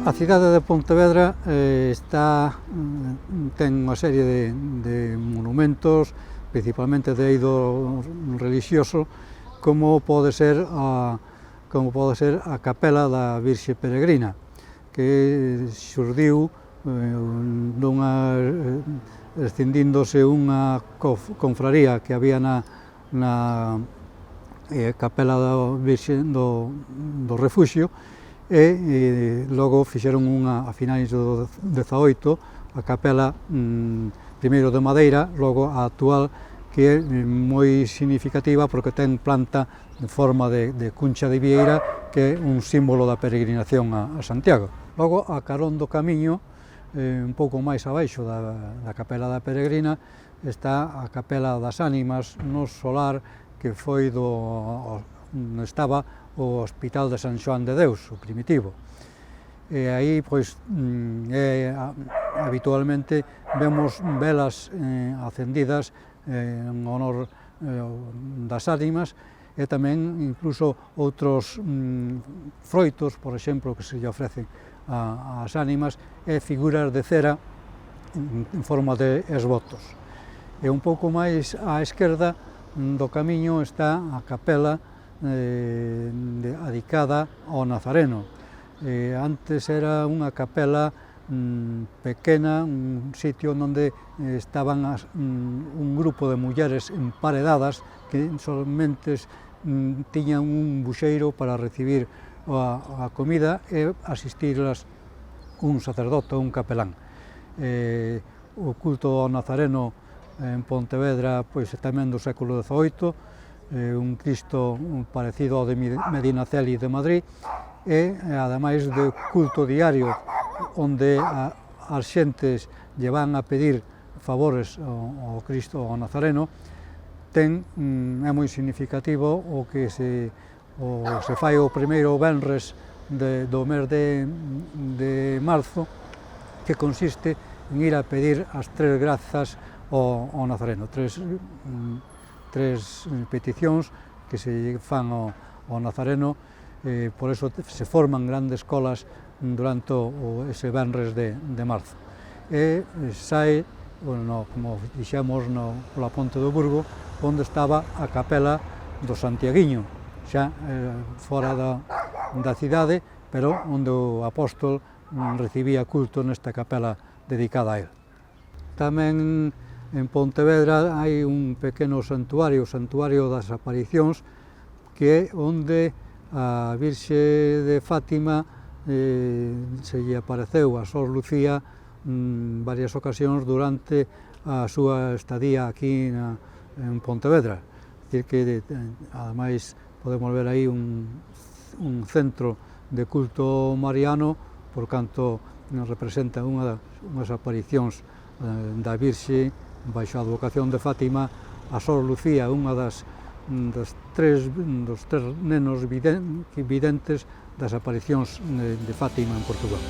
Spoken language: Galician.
A cidade de Pontevedra ten unha serie de monumentos, principalmente de eido religioso, como pode ser a capela da Virxe Peregrina, que xurdiu escindíndose unha confraría que había na capela da Virxe do Refuxio, e logo fixeron a finais do XVIII a capela primeiro de madeira, logo a actual, que é moi significativa porque ten planta en forma de cuncha de vieira, que é un símbolo da peregrinación a Santiago. Logo, a carón do camiño, un pouco máis abaixo da capela da Peregrina, está a capela das Ánimas no solar que foi onde estaba o Hospital de San Xoán de Deus, o primitivo. E aí, pois, habitualmente vemos velas acendidas en honor das ánimas, e tamén incluso outros froitos, por exemplo, que se lle ofrecen ás ánimas, e figuras de cera en forma de esvotos. E un pouco máis á esquerda do camiño está a capela dedicada ao Nazareno. Antes era unha capela pequena, un sitio onde estaban un grupo de mulleres emparedadas que solamente tiñan un buxeiro para recibir a comida e asistirlas un sacerdote ou un capelán. O culto ao Nazareno en Pontevedra pois tamén do século XVIII, un Cristo parecido ao de Medinaceli de Madrid, e ademais de culto diario onde as xentes lle van a pedir favores ao Cristo, ao Nazareno. É moi significativo o que se fai o primeiro venres do mes de marzo, que consiste en ir a pedir as tres grazas ao Nazareno, tres peticións que se fan ao Nazareno. Por eso se forman grandes colas durante ese venres de marzo. E sae, como dixemos, pola Ponte do Burgo, onde estaba a capela do Santiaguiño, xa fora da cidade, pero onde o apóstol recibía culto nesta capela dedicada a él. Tamén en Pontevedra hai un pequeno santuario, o Santuario das Aparicións, que é onde a Virxe de Fátima se lle apareceu a Sor Lucía varias ocasións durante a súa estadía aquí en Pontevedra. É dicir que, ademais, podemos ver aí un centro de culto mariano, por canto representa unhas aparicións da Virxe baixo a advocación de Fátima, a Sor Lucía, unha dos tres nenos videntes das aparicións de Fátima en Portugal.